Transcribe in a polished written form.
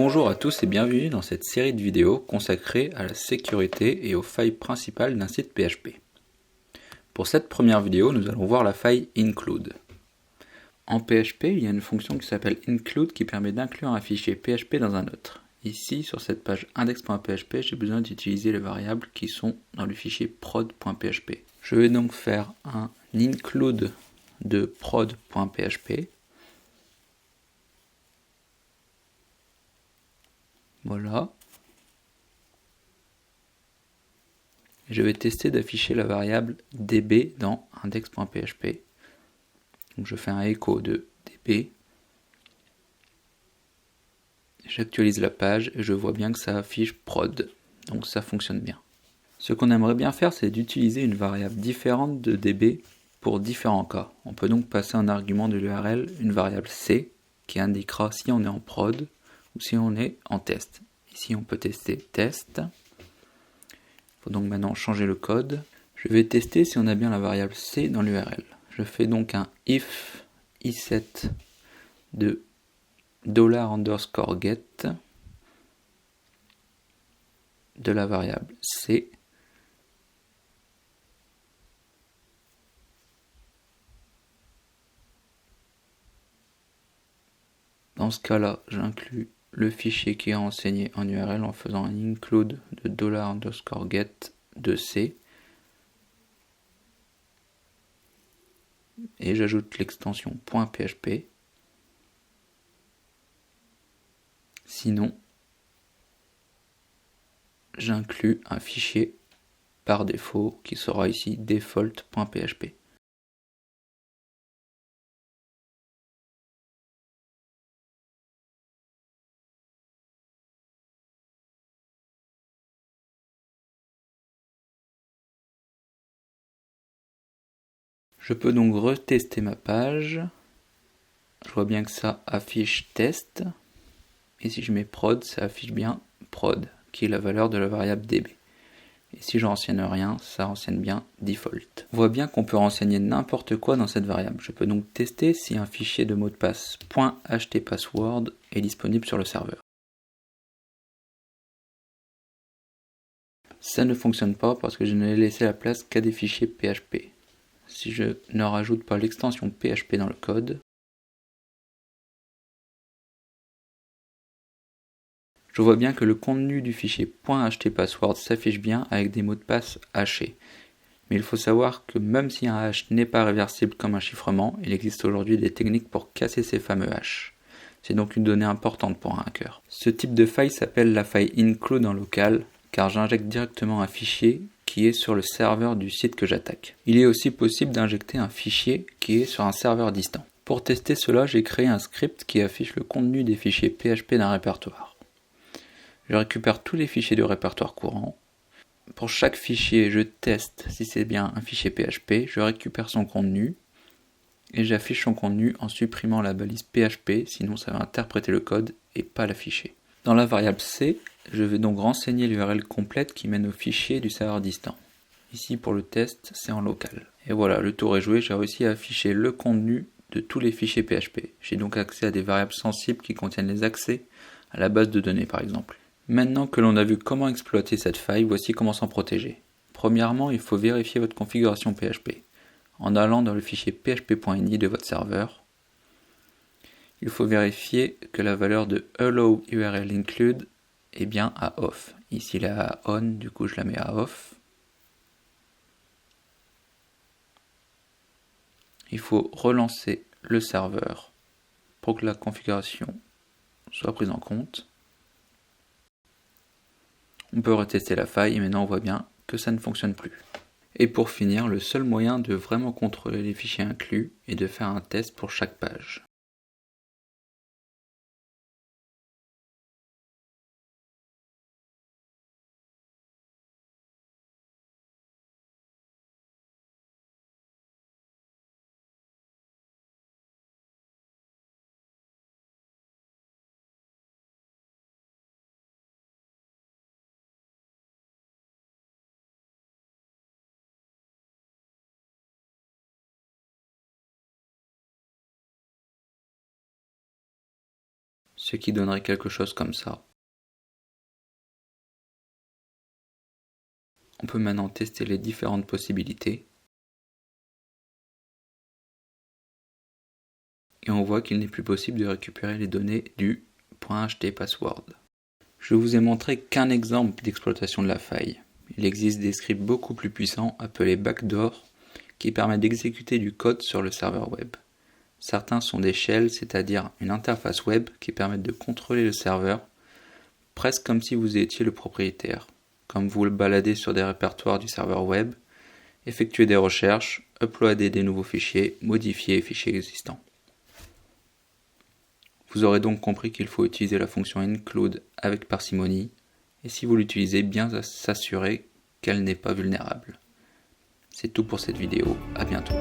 Bonjour à tous et bienvenue dans cette série de vidéos consacrée à la sécurité et aux failles principales d'un site PHP. Pour cette première vidéo, nous allons voir la faille include. En PHP, il y a une fonction qui s'appelle include qui permet d'inclure un fichier PHP dans un autre. Ici, sur cette page index.php, j'ai besoin d'utiliser les variables qui sont dans le fichier prod.php. Je vais donc faire un include de prod.php. Voilà. Je vais tester d'afficher la variable db dans index.php. Donc je fais un écho de db. J'actualise la page et je vois bien que ça affiche prod. Donc ça fonctionne bien. Ce qu'on aimerait bien faire, c'est d'utiliser une variable différente de db pour différents cas. On peut donc passer en argument de l'URL une variable c qui indiquera si on est en prod ou si on est en test. Ici on peut tester test. Il faut donc maintenant changer le code. Je vais tester si on a bien la variable c dans l'URL. Je fais donc un if i7 de $_get de la variable c. Dans ce cas-là, j'inclus le fichier qui est renseigné en URL en faisant un include de $_get de c. Et j'ajoute l'extension .php. Sinon, j'inclus un fichier par défaut qui sera ici default.php. Je peux donc retester ma page. Je vois bien que ça affiche test. Et si je mets prod, ça affiche bien prod, qui est la valeur de la variable db. Et si je renseigne rien, ça renseigne bien default. On voit bien qu'on peut renseigner n'importe quoi dans cette variable. Je peux donc tester si un fichier de mot de passe .htpassword est disponible sur le serveur. Ça ne fonctionne pas parce que je n'ai laissé la place qu'à des fichiers PHP. Si je ne rajoute pas l'extension PHP dans le code, je vois bien que le contenu du fichier .htpassword s'affiche bien avec des mots de passe hachés. Mais il faut savoir que même si un hash n'est pas réversible comme un chiffrement, il existe aujourd'hui des techniques pour casser ces fameux hashes. C'est donc une donnée importante pour un hacker. Ce type de faille s'appelle la faille include en local, car j'injecte directement un fichier qui est sur le serveur du site que j'attaque. Il est aussi possible d'injecter un fichier qui est sur un serveur distant. Pour tester cela, j'ai créé un script qui affiche le contenu des fichiers PHP d'un répertoire. Je récupère tous les fichiers du répertoire courant. Pour chaque fichier, je teste si c'est bien un fichier PHP, je récupère son contenu et j'affiche son contenu en supprimant la balise PHP, sinon ça va interpréter le code et pas l'afficher. Dans la variable C, je vais donc renseigner l'URL complète qui mène au fichier du serveur distant. Ici pour le test, c'est en local. Et voilà, le tour est joué, j'ai réussi à afficher le contenu de tous les fichiers PHP. J'ai donc accès à des variables sensibles qui contiennent les accès à la base de données par exemple. Maintenant que l'on a vu comment exploiter cette faille, voici comment s'en protéger. Premièrement, il faut vérifier votre configuration PHP. En allant dans le fichier php.ini de votre serveur, il faut vérifier que la valeur de allow url include est bien à off. Ici elle est à on, du coup je la mets à off. Il faut relancer le serveur pour que la configuration soit prise en compte. On peut retester la faille et maintenant on voit bien que ça ne fonctionne plus. Et pour finir, le seul moyen de vraiment contrôler les fichiers inclus est de faire un test pour chaque page. ce qui donnerait quelque chose comme ça. On peut maintenant tester les différentes possibilités. Et on voit qu'il n'est plus possible de récupérer les données du .htpassword. Je vous ai montré qu'un exemple d'exploitation de la faille. Il existe des scripts beaucoup plus puissants appelés backdoor qui permettent d'exécuter du code sur le serveur web. Certains sont des shells, c'est-à-dire une interface web qui permettent de contrôler le serveur, presque comme si vous étiez le propriétaire, comme vous le baladez sur des répertoires du serveur web, effectuer des recherches, uploader des nouveaux fichiers, modifier les fichiers existants. Vous aurez donc compris qu'il faut utiliser la fonction include avec parcimonie, et si vous l'utilisez, bien s'assurer qu'elle n'est pas vulnérable. C'est tout pour cette vidéo, à bientôt.